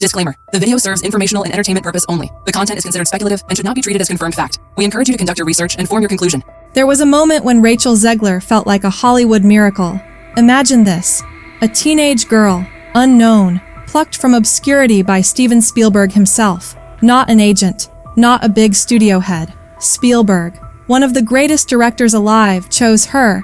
Disclaimer. The video serves informational and entertainment purpose only. The content is considered speculative and should not be treated as confirmed fact. We encourage you to conduct your research and form your conclusion. There was a moment when Rachel Zegler felt like a Hollywood miracle. Imagine this. A teenage girl, unknown, plucked from obscurity by Steven Spielberg himself. Not an agent, not a big studio head. Spielberg, one of the greatest directors alive, chose her,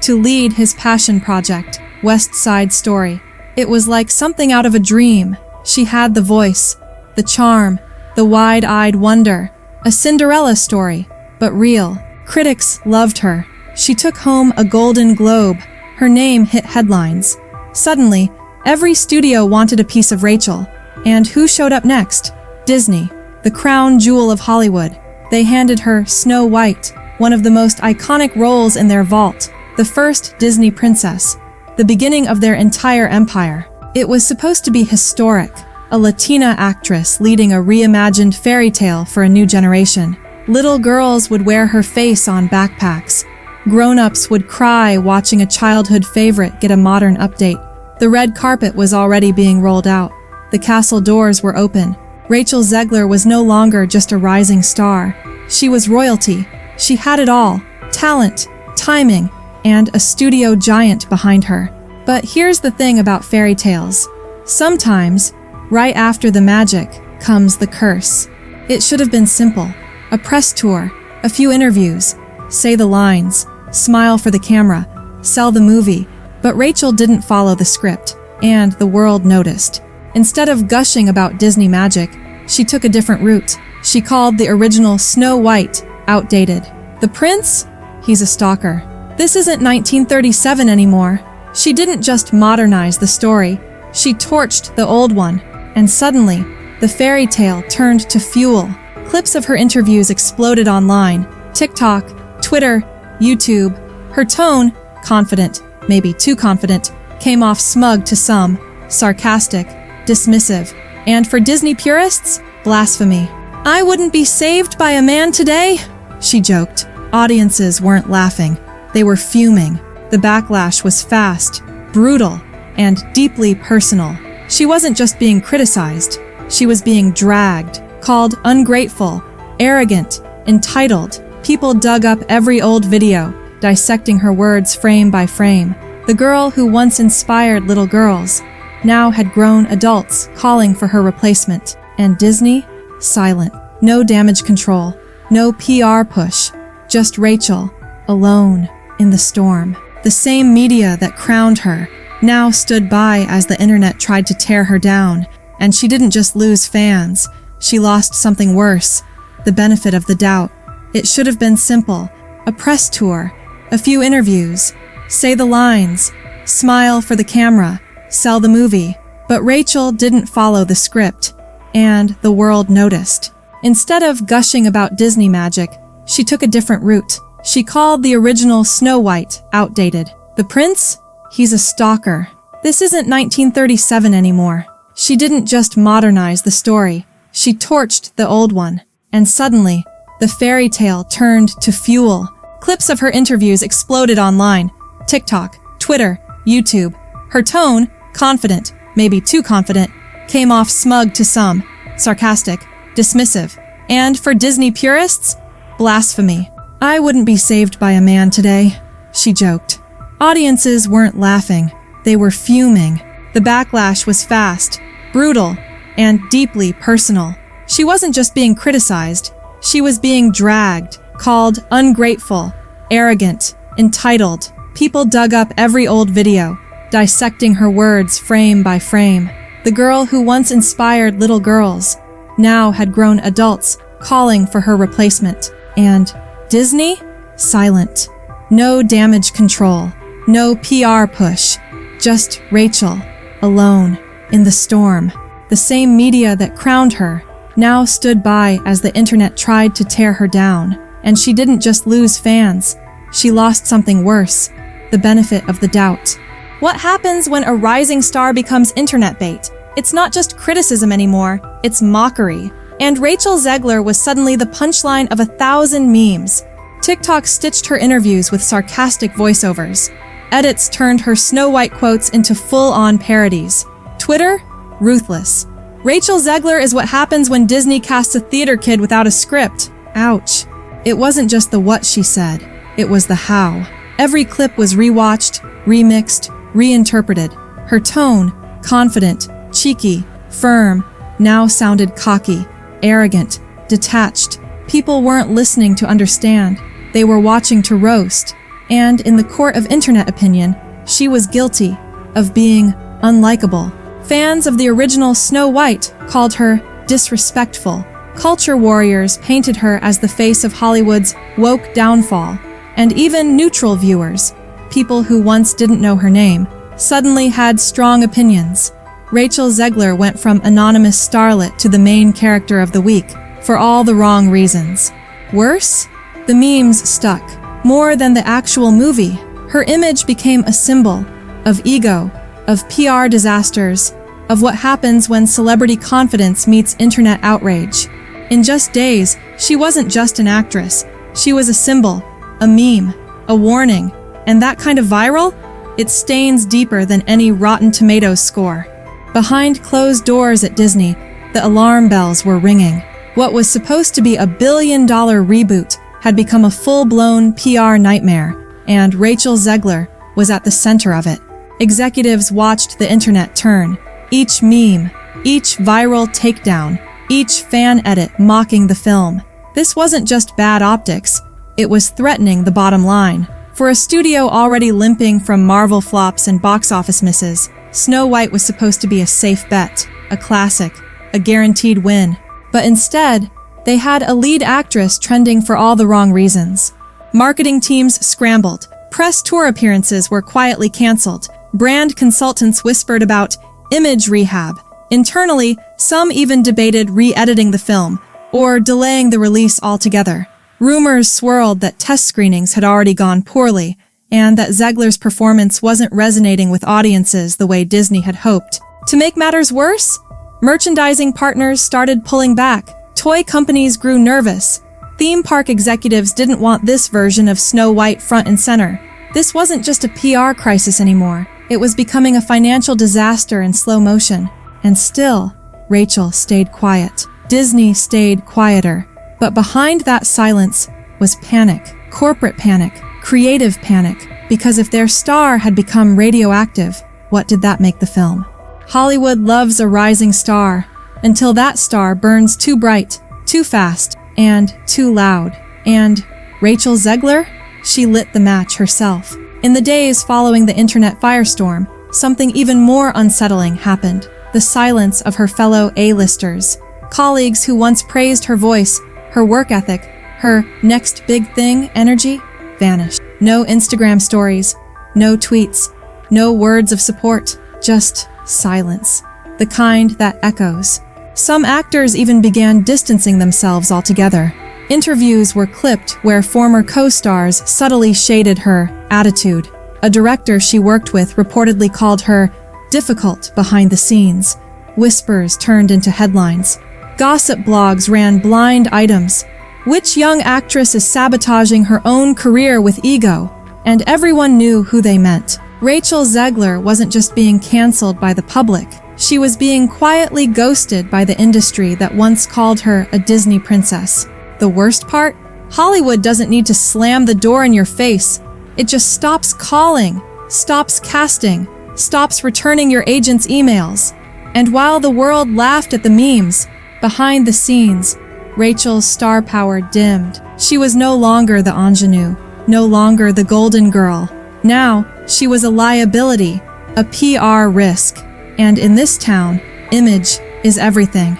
to lead his passion project, West Side Story. It was like something out of a dream. She had the voice, the charm, the wide-eyed wonder. A Cinderella story, but real. Critics loved her. She took home a Golden Globe. Her name hit headlines. Suddenly, every studio wanted a piece of Rachel. And who showed up next? Disney, the crown jewel of Hollywood. They handed her Snow White, one of the most iconic roles in their vault, the first Disney princess, the beginning of their entire empire. It was supposed to be historic, a Latina actress leading a reimagined fairy tale for a new generation. Little girls would wear her face on backpacks. Grown-ups would cry watching a childhood favorite get a modern update. The red carpet was already being rolled out. The castle doors were open. Rachel Zegler was no longer just a rising star. She was royalty. She had it all: talent, timing, and a studio giant behind her. But here's the thing about fairy tales. Sometimes, right after the magic, comes the curse. It should have been simple. A press tour, a few interviews, say the lines, smile for the camera, sell the movie. But Rachel didn't follow the script, and the world noticed. Instead of gushing about Disney magic, she took a different route. She called the original Snow White outdated. The prince? He's a stalker. This isn't 1937 anymore. She didn't just modernize the story, she torched the old one. And suddenly, the fairy tale turned to fuel. Clips of her interviews exploded online. TikTok, Twitter, YouTube. Her tone, confident, maybe too confident, came off smug to some, sarcastic, dismissive, and for Disney purists, blasphemy. "I wouldn't be saved by a man today," she joked. Audiences weren't laughing. They were fuming. The backlash was fast, brutal, and deeply personal. She wasn't just being criticized. She was being dragged, called ungrateful, arrogant, entitled. People dug up every old video, dissecting her words frame by frame. The girl who once inspired little girls now had grown adults calling for her replacement. And Disney? Silent. No damage control. No PR push. Just Rachel, alone, in the storm. The same media that crowned her now stood by as the internet tried to tear her down. And she didn't just lose fans. She lost something worse. The benefit of the doubt. It should have been simple. A press tour. A few interviews. Say the lines. Smile for the camera. Sell the movie. But Rachel didn't follow the script, and the world noticed. Instead of gushing about Disney magic, she took a different route. She called the original Snow White outdated. The prince? He's a stalker. This isn't 1937 anymore. She didn't just modernize the story, she torched the old one. And suddenly, the fairy tale turned to fuel. Clips of her interviews exploded online. TikTok, Twitter, YouTube. Her tone, confident, maybe too confident, came off smug to some, sarcastic, dismissive, and for Disney purists, blasphemy. "I wouldn't be saved by a man today," she joked. Audiences weren't laughing. They were fuming. The backlash was fast, brutal, and deeply personal. She wasn't just being criticized. She was being dragged, called ungrateful, arrogant, entitled. People dug up every old video, dissecting her words frame by frame. The girl who once inspired little girls now had grown adults calling for her replacement. And Disney? Silent. No damage control. No PR push. Just Rachel, alone, in the storm. The same media that crowned her now stood by as the internet tried to tear her down. And she didn't just lose fans. She lost something worse. The benefit of the doubt. What happens when a rising star becomes internet bait? It's not just criticism anymore, it's mockery. And Rachel Zegler was suddenly the punchline of 1,000 memes. TikTok stitched her interviews with sarcastic voiceovers. Edits turned her Snow White quotes into full-on parodies. Twitter ruthless. Rachel Zegler is what happens when Disney casts a theater kid without a script. Ouch. It wasn't just the what she said, it was the how. Every clip was rewatched, remixed, reinterpreted. Her tone, confident, cheeky, firm, now sounded cocky, arrogant, detached. People weren't listening to understand. They were watching to roast. And in the court of internet opinion, she was guilty of being unlikable. Fans of the original Snow White called her disrespectful. Culture warriors painted her as the face of Hollywood's woke downfall. And even neutral viewers, people who once didn't know her name, suddenly had strong opinions. Rachel Zegler went from anonymous starlet to the main character of the week, for all the wrong reasons. Worse? The memes stuck. More than the actual movie, her image became a symbol of ego, of PR disasters, of what happens when celebrity confidence meets internet outrage. In just days, she wasn't just an actress. She was a symbol, a meme, a warning. And that kind of viral? It stains deeper than any Rotten Tomatoes score. Behind closed doors at Disney, the alarm bells were ringing. What was supposed to be a billion-dollar reboot had become a full-blown PR nightmare, and Rachel Zegler was at the center of it. Executives watched the internet turn. Each meme, each viral takedown, each fan edit mocking the film. This wasn't just bad optics, it was threatening the bottom line. For a studio already limping from Marvel flops and box office misses, Snow White was supposed to be a safe bet, a classic, a guaranteed win. But instead, they had a lead actress trending for all the wrong reasons. Marketing teams scrambled. Press tour appearances were quietly canceled. Brand consultants whispered about image rehab. Internally, some even debated re-editing the film or delaying the release altogether. Rumors swirled that test screenings had already gone poorly and that Zegler's performance wasn't resonating with audiences the way Disney had hoped. To make matters worse, merchandising partners started pulling back. Toy companies grew nervous. Theme park executives didn't want this version of Snow White front and center. This wasn't just a PR crisis anymore. It was becoming a financial disaster in slow motion. And still, Rachel stayed quiet. Disney stayed quieter. But behind that silence was panic. Corporate panic. Creative panic. Because if their star had become radioactive, what did that make the film? Hollywood loves a rising star, until that star burns too bright, too fast, and too loud. And Rachel Zegler? She lit the match herself. In the days following the internet firestorm, something even more unsettling happened. The silence of her fellow A-listers. Colleagues who once praised her voice, her work ethic, her next big thing energy, vanished. No Instagram stories, no tweets, no words of support, just silence. The kind that echoes. Some actors even began distancing themselves altogether. Interviews were clipped where former co-stars subtly shaded her attitude. A director she worked with reportedly called her difficult behind the scenes. Whispers turned into headlines. Gossip blogs ran blind items. Which young actress is sabotaging her own career with ego? And everyone knew who they meant. Rachel Zegler wasn't just being canceled by the public. She was being quietly ghosted by the industry that once called her a Disney princess. The worst part? Hollywood doesn't need to slam the door in your face. It just stops calling, stops casting, stops returning your agent's emails. And while the world laughed at the memes, behind the scenes, Rachel's star power dimmed. She was no longer the ingenue, no longer the golden girl. Now, she was a liability, a PR risk. And in this town, image is everything.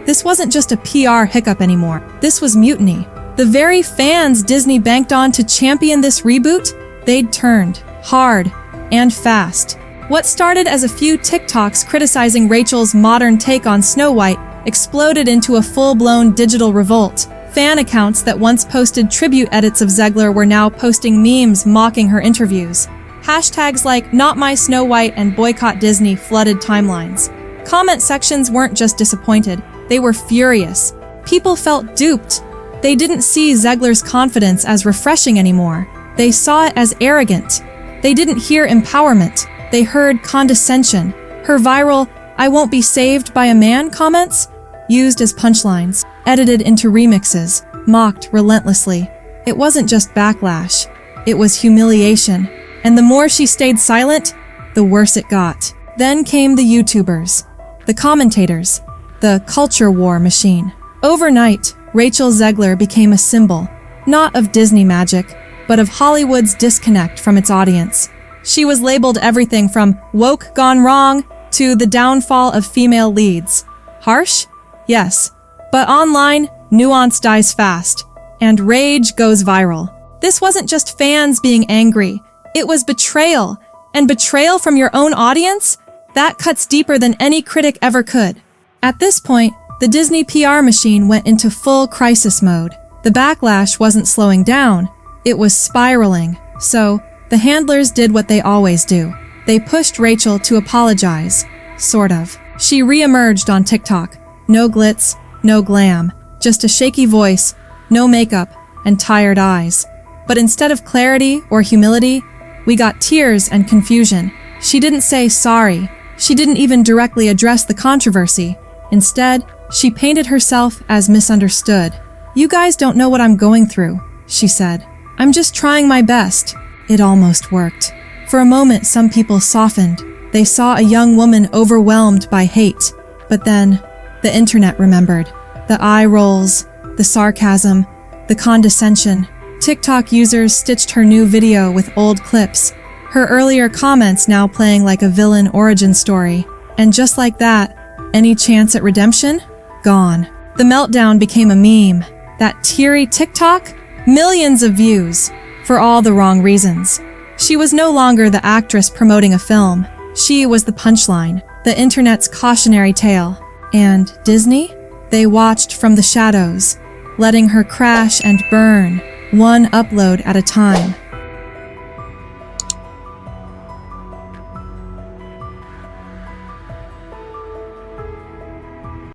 This wasn't just a PR hiccup anymore. This was mutiny. The very fans Disney banked on to champion this reboot, they'd turned, hard and fast. What started as a few TikToks criticizing Rachel's modern take on Snow White exploded into a full-blown digital revolt. Fan accounts that once posted tribute edits of Zegler were now posting memes mocking her interviews. Hashtags like Not My Snow White and Boycott Disney flooded timelines. Comment sections weren't just disappointed, they were furious. People felt duped. They didn't see Zegler's confidence as refreshing anymore. They saw it as arrogant. They didn't hear empowerment. They heard condescension. Her viral, "I won't be saved by a man" comments, used as punchlines, edited into remixes, mocked relentlessly. It wasn't just backlash. It was humiliation. And the more she stayed silent, the worse it got. Then came the YouTubers, the commentators, the culture war machine. Overnight, Rachel Zegler became a symbol, not of Disney magic, but of Hollywood's disconnect from its audience. She was labeled everything from woke gone wrong to the downfall of female leads. Harsh? Yes. But online, nuance dies fast, and rage goes viral. This wasn't just fans being angry. It was betrayal. And betrayal from your own audience? That cuts deeper than any critic ever could. At this point, the Disney PR machine went into full crisis mode. The backlash wasn't slowing down. It was spiraling. So, the handlers did what they always do. They pushed Rachel to apologize. Sort of. She re-emerged on TikTok. No glitz, no glam. Just a shaky voice, no makeup, and tired eyes. But instead of clarity or humility, we got tears and confusion. She didn't say sorry. She didn't even directly address the controversy. Instead, she painted herself as misunderstood. "You guys don't know what I'm going through," she said. "I'm just trying my best." It almost worked. For a moment, some people softened. They saw a young woman overwhelmed by hate. But then, the internet remembered. The eye rolls, the sarcasm, the condescension. TikTok users stitched her new video with old clips, her earlier comments now playing like a villain origin story. And just like that, any chance at redemption? Gone. The meltdown became a meme. That teary TikTok? Millions of views. For all the wrong reasons. She was no longer the actress promoting a film. She was the punchline, the internet's cautionary tale. And Disney? They watched from the shadows, letting her crash and burn, one upload at a time.